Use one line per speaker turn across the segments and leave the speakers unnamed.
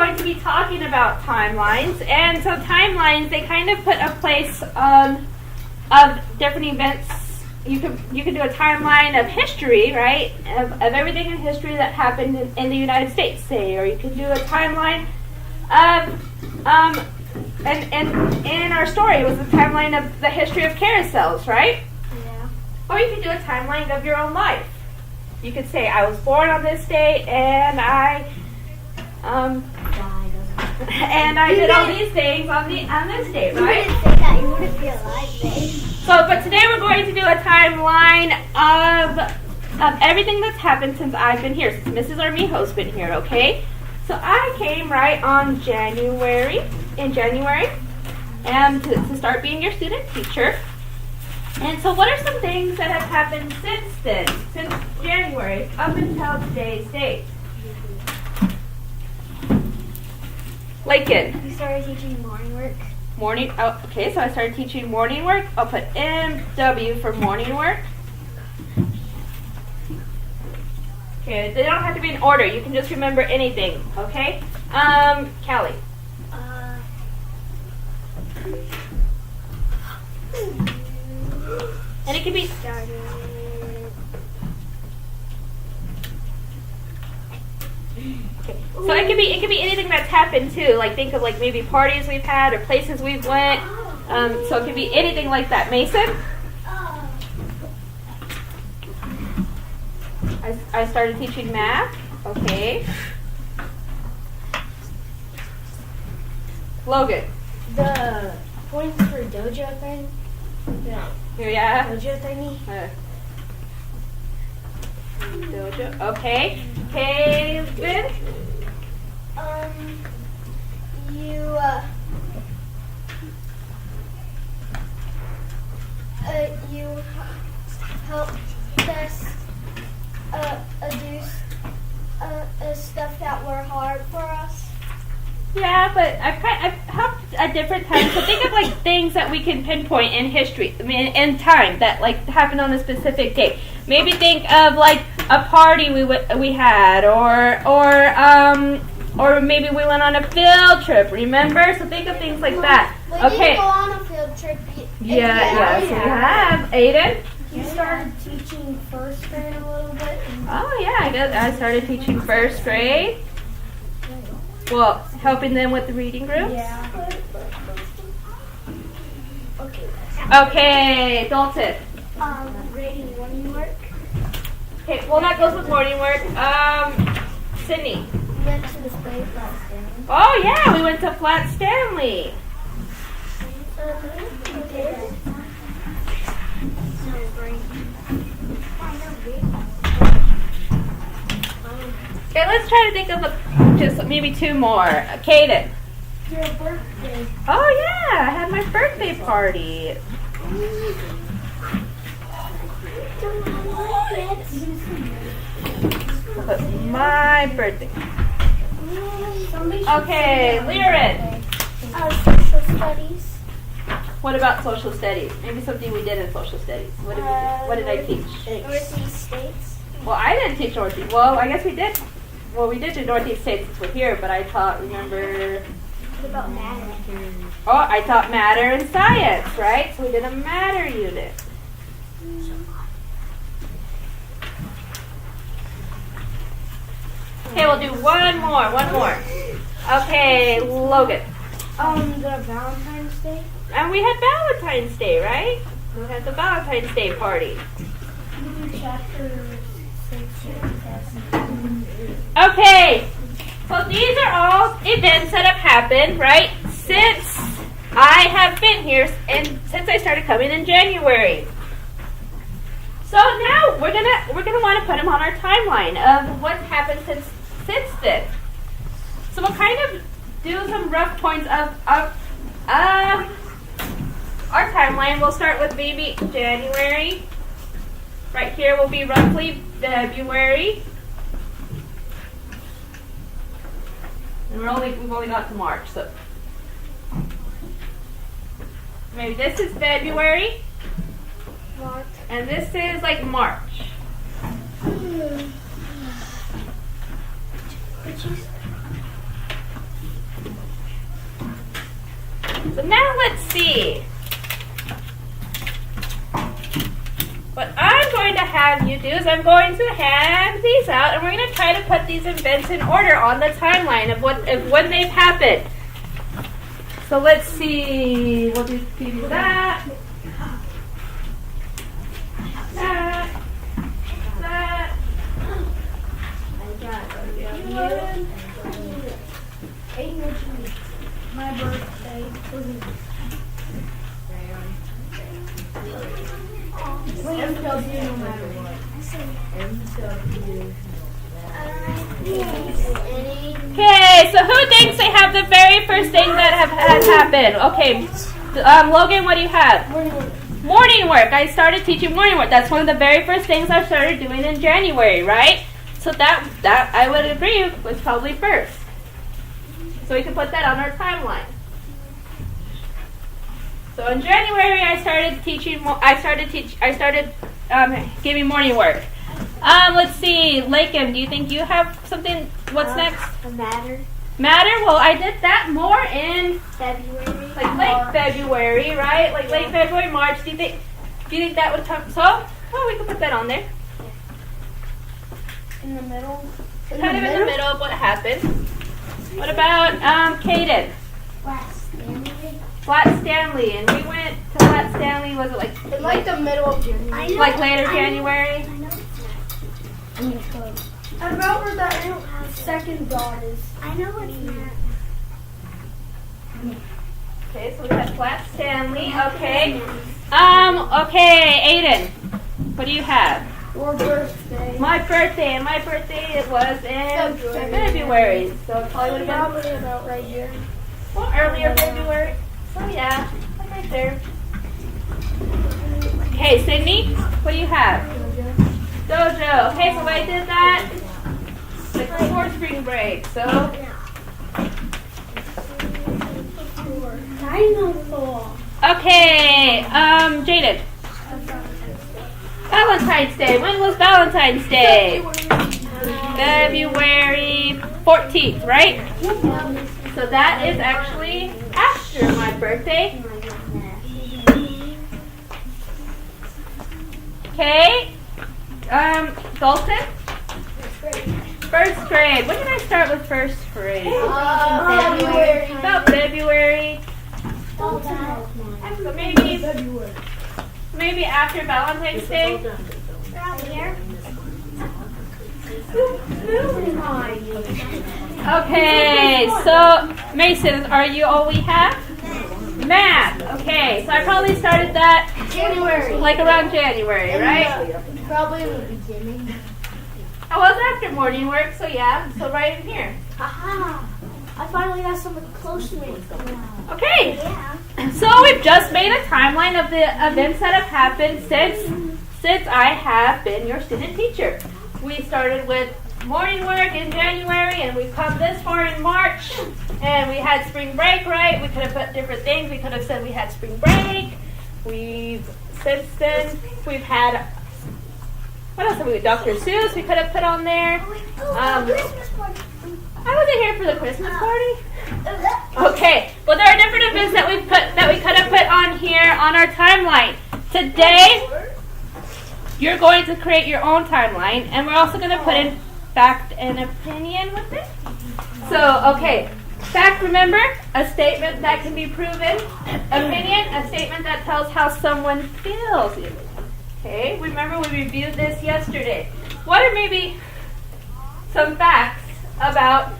going to be talking about timelines, and so timelines, they kind of put a place of different events. You can do a timeline of history, right, of everything in history that happened in the United States, say, or you can do a timeline of, and in our story, it was a timeline of the history of carousels, right?
Yeah.
Or you could do a timeline of your own life. You could say, I was born on this date, and I did all these things on this date, right?
You didn't say that. You wouldn't be alive, babe.
So, but today we're going to do a timeline of everything that's happened since I've been here, since Mrs. Armijo's been here, okay? So I came right on January, and to start being your student teacher. And so what are some things that have happened since then, since January, up until today's date? Lincoln.
You started teaching morning work.
Okay, so I started teaching morning work. I'll put MW for morning work. Okay, they don't have to be in order. You can just remember anything, okay? Callie. And it can be
Started.
Okay. So it could be anything that's happened too. Like think of like maybe parties we've had or places we've went. So it could be anything like that. Mason? I started teaching math. Okay. Logan.
The points for dojo thing.
Yeah.
Dojo thingy.
Dojo. Okay. Calvin.
You helped us do stuff that were hard for us.
Yeah, but I've helped at different times. So think of like things that we can pinpoint in history, I mean in time that like happened on a specific date. Maybe think of like a party we had, or maybe we went on a field trip. Remember? So think of things like that.
We
Okay.
did go on a field trip.
Yeah. So we have Aiden.
You started teaching first grade a little bit.
Oh yeah, I started teaching first grade. Well, helping them with the reading groups.
Yeah.
Okay, Dalton.
Reading morning work.
Okay, well that goes with morning work. Sydney.
We went to the play last day.
Oh yeah, we went to Flat Stanley. Okay, let's try to think of just maybe two more. Kaden.
Your birthday.
Oh yeah, I had my birthday party. My birthday. Okay, Lyran.
Social studies.
What about social studies? Maybe something we did in social studies. What did I teach?
Northeast states.
Well, I didn't teach Northeast. Well, I guess we did. Well, we did do Northeast states since we're here, but I taught, remember?
What about matter?
Oh, I taught matter and science, right? So we did a matter unit. Okay, we'll do one more. Okay, Logan.
The Valentine's Day.
And we had Valentine's Day, right? We had the Valentine's Day party.
Chapter 6 and 7.
Okay, so these are all events that have happened, right? Since I have been here, and since I started coming in January. So now we're gonna want to put them on our timeline of what's happened since then. So we'll kind of do some rough points of our timeline. We'll start with maybe January. Right here will be roughly February. And we've only got to March, so maybe this is February.
March.
And this is like March. So now let's see. What I'm going to have you do is I'm going to hand these out, and we're going to try to put these events in order on the timeline of when they've happened. So let's see. We'll do that. That.
My birthday. MW no matter what.
Okay, so who thinks they have the very first thing that has happened? Okay, Logan, what do you have? Morning work. I started teaching morning work. That's one of the very first things I started doing in January, right? So that I would agree was probably first. So we can put that on our timeline. So in January, I started giving morning work. Let's see, Lakem, do you think you have something? What's next?
Matter.
Matter? Well, I did that more in
February.
like late February, right? Like late February, March. Do you think that would come? So, we could put that on there.
In the middle.
Kind of in the middle of what happened. What about Caden? Flat Stanley, and we went to Flat Stanley. Was it like
the middle of January?
Like later January?
I remember that second dot is. I know it's not.
Okay, so we got Flat Stanley. Okay. Okay, Aiden, what do you have?
Your birthday.
My birthday, and my birthday was in February. So it probably would have been
Probably about right here.
well, earlier February. So yeah, like right there. Okay, Sydney, what do you have? Dojo. Okay, so I did that like before spring break. So
Dinosaur.
okay, Jaden. Valentine's Day. When was Valentine's Day? February 14th, right? So that is actually after my birthday. Okay. Dalton? First grade. When did I start with first grade?
February.
About February. So maybe after Valentine's Day. Okay, so Mason, are you all we have? Math. Okay, so I probably started that
January.
like around January, right?
Probably in the beginning.
I was after morning work, so yeah, so right in here.
Aha! I finally got something close to me.
Okay,
Yeah.
so we've just made a timeline of the events that have happened since I have been your student teacher. We started with morning work in January, and we've come this far in March, and we had spring break, right? We could have put different things. We could have said we had spring break. Since then, we've had, what else have we, Dr. Seuss we could have put on there.
Christmas party.
I wasn't here for the Christmas party. Okay, well there are different events that we could have put on here on our timeline. Today, you're going to create your own timeline, and we're also going to put in fact and opinion with it. So, okay, fact, remember, a statement that can be proven. Opinion, a statement that tells how someone feels. Okay, remember we reviewed this yesterday. What are maybe some facts about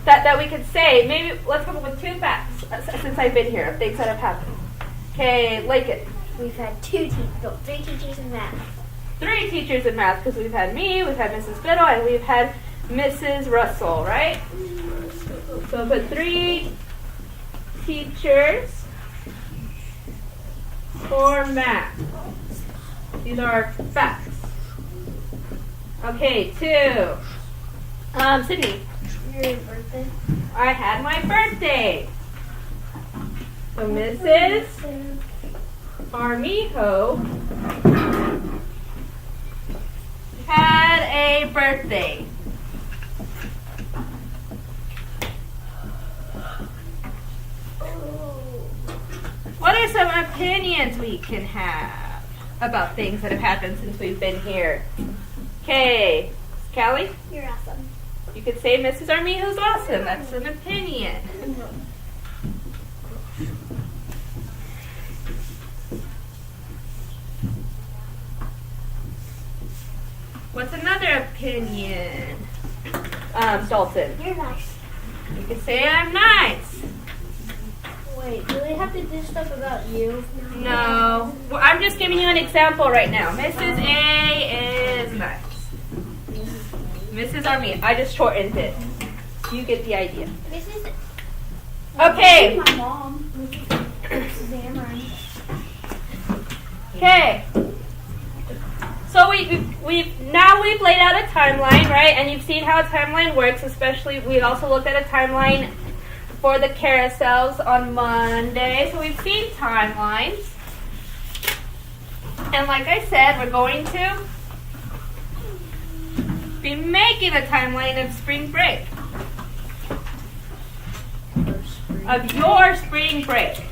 that we could say? Maybe let's come up with 2 facts since I've been here of things that have happened. Okay, Lakin.
We've had 3 teachers in math.
3 teachers in math, because we've had me, we've had Mrs. Biddle, and we've had Mrs. Russell, right? So put 3 teachers for math. These are our facts. Okay, 2. Sydney.
Your birthday.
I had my birthday. So Mrs. Armijo had a birthday. opinions we can have about things that have happened since we've been here. Okay, Callie?
You're awesome.
You could say Mrs. Armijo's awesome. That's an opinion. What's another opinion? Dalton.
You're nice.
You could say I'm nice.
Wait, do they have to do stuff about you?
No. Well, I'm just giving you an example right now. Mrs. A is nice. Mrs. Armijo. I just shortened it. You get the idea.
Mrs.
Okay.
My mom. Mrs. Amron.
Okay. So we've laid out a timeline, right? And you've seen how a timeline works. Especially, we also looked at a timeline for the carousels on Monday. So we've seen timelines. And like I said, we're going to be making a timeline of spring break. Of your spring break.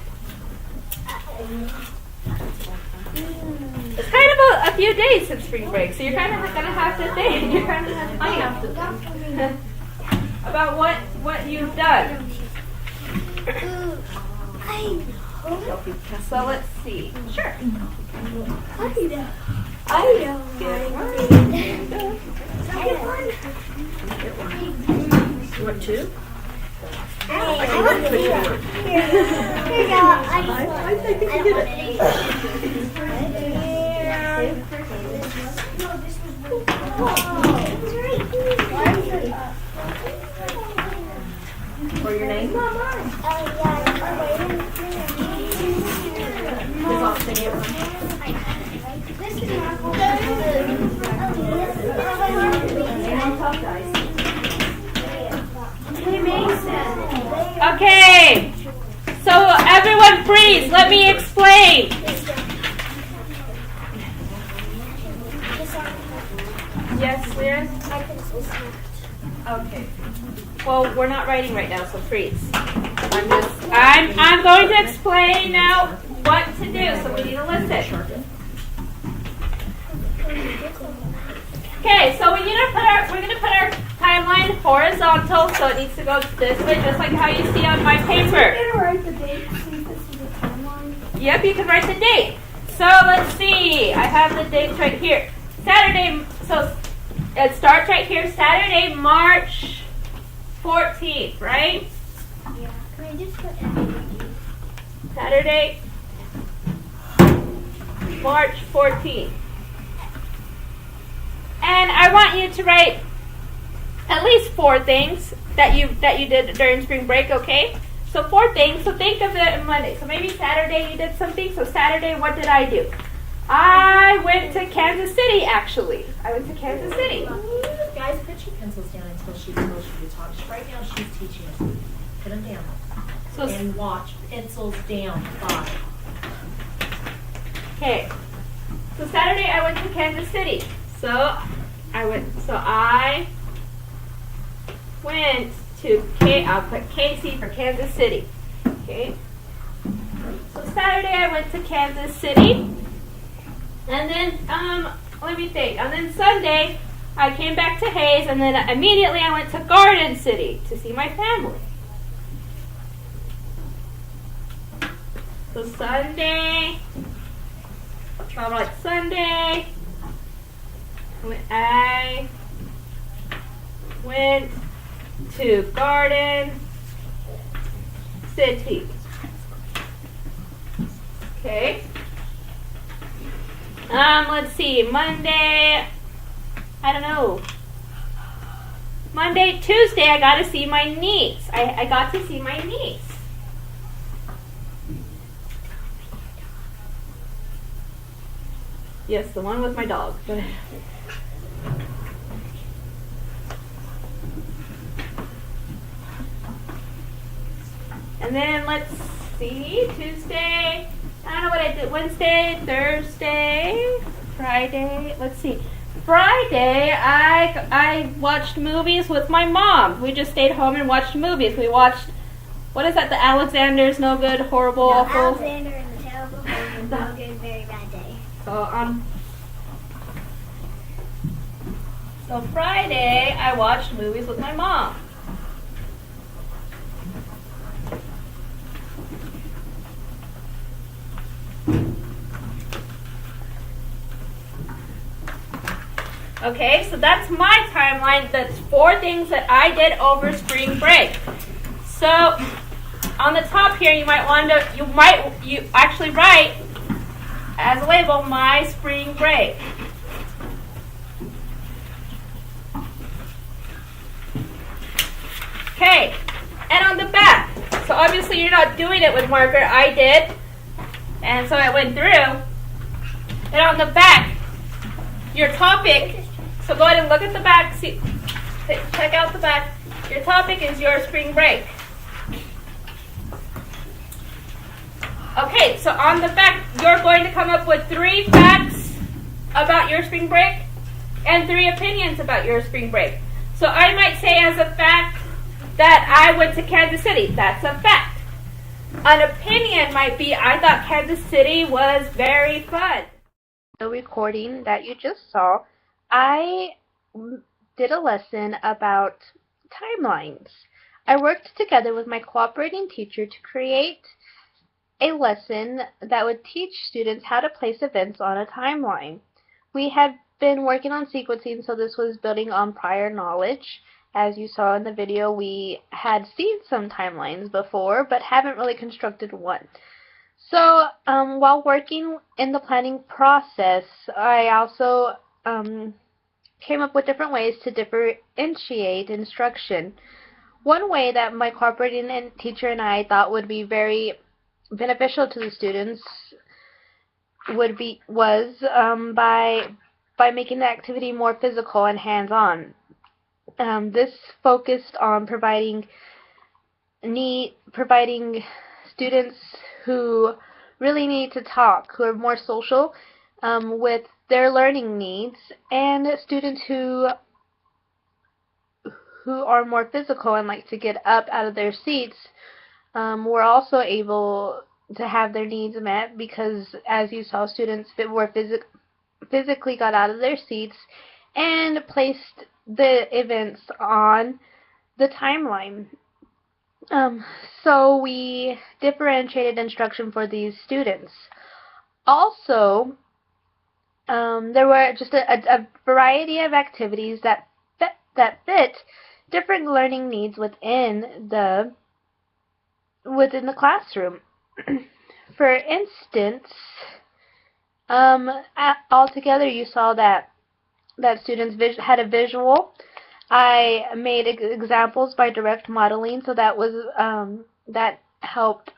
It's kind of a few days since spring break, so you're kind of going to have to think. You're kind of have to think about what you've done. So let's see. Sure.
I know.
You want two?
I want to. Here you go. I think you get it.
Or your name?
Oh, yeah.
Is all say it.
Okay. So everyone freeze. Let me explain. Yes, Liz? Okay. Well, we're not writing right now, so freeze. I'm going to explain now what to do, so we need to listen. Okay, so we're gonna put our timeline horizontal, so it needs to go this way, just like how you see on my paper.
Write the date since this is a timeline.
Yep, you can write the date. So let's see. I have the dates right here. Saturday. So it starts right here. Saturday, March 14th, right?
Yeah. Can I just put everything?
Saturday, March 14th. And I want you to write at least 4 things that you did during spring break, okay? So 4 things. So think of it on Monday. So maybe Saturday you did something. So Saturday, what did I do? I went to Kansas City, actually. I went to Kansas City.
Guys, put your pencils down until she tells you to talk. Right now she's teaching us. Put them down.
So
And watch. Pencils down. 5.
okay. So Saturday I went to Kansas City. So I went to I'll put KC for Kansas City. Okay. So Saturday I went to Kansas City. And then let me think. And then Sunday I came back to Hayes, and then immediately I went to Garden City to see my family. So Sunday, I went to Garden City. Okay. Let's see. Monday, I don't know. Monday, Tuesday, I got to see my niece. I got to see my niece. Yes, the one with my dog. And then let's see, Tuesday, I don't know what I did, Wednesday, Thursday, Friday, let's see. Friday, I watched movies with my mom. We just stayed home and watched movies. We watched, what is that, the Alexander's No Good, Horrible, Awful?
Alexander and the Terrible. a very bad day.
So Friday, I watched movies with my mom. Okay, so that's my timeline. That's 4 things that I did over spring break. So on the top here, you actually write as a label my spring break. Okay, and on the back. So obviously you're not doing it with marker. I did, and so I went through. And on the back, your topic. So go ahead and look at the back. See, check out the back. Your topic is your spring break. Okay, so on the back, you're going to come up with 3 facts about your spring break and 3 opinions about your spring break. So I might say as a fact that I went to Kansas City. That's a fact. An opinion might be I thought Kansas City was very fun. The recording that you just saw, I did a lesson about timelines. I worked together with my cooperating teacher to create a lesson that would teach students how to place events on a timeline. We had been working on sequencing, so this was building on prior knowledge. As you saw in the video, we had seen some timelines before, but haven't really constructed one. So while working in the planning process, I also came up with different ways to differentiate instruction. One way that my cooperating teacher and I thought would be very beneficial to the students was by making the activity more physical and hands-on. This focused on providing students who really need to talk, who are more social with their learning needs, and students who are more physical and like to get up out of their seats were also able to have their needs met, because as you saw, students that were physically got out of their seats and placed the events on the timeline. So we differentiated instruction for these students. Also, there were just a variety of activities that fit different learning needs within the classroom. For instance, altogether you saw that students had a visual. I made examples by direct modeling, so that was that helped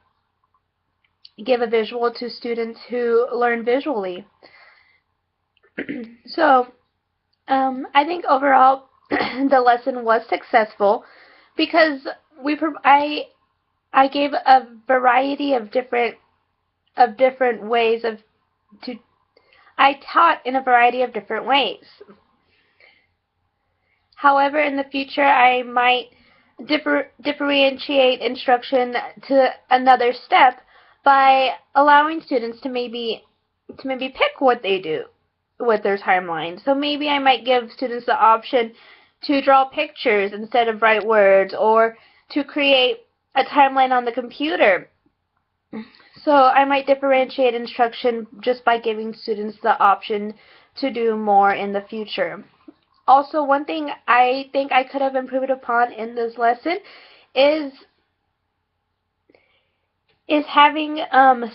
give a visual to students who learn visually. So I think overall the lesson was successful because I gave a variety of different ways I taught in a variety of different ways. However, in the future, I might differentiate instruction to another step by allowing students to maybe pick what they do with their timeline. So maybe I might give students the option to draw pictures instead of write words, or to create a timeline on the computer. So I might differentiate instruction just by giving students the option to do more in the future. Also, one thing I think I could have improved upon in this lesson is having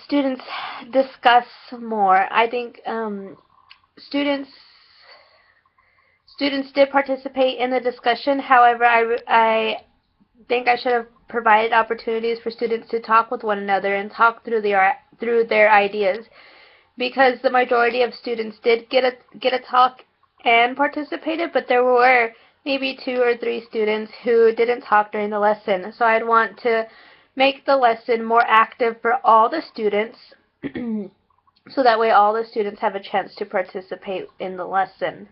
students discuss more. I think students did participate in the discussion. However, I think I should have provided opportunities for students to talk with one another and talk through their ideas, because the majority of students did get a talk and participated, but there were maybe 2 or 3 students who didn't talk during the lesson. So I'd want to make the lesson more active for all the students so that way all the students have a chance to participate in the lesson.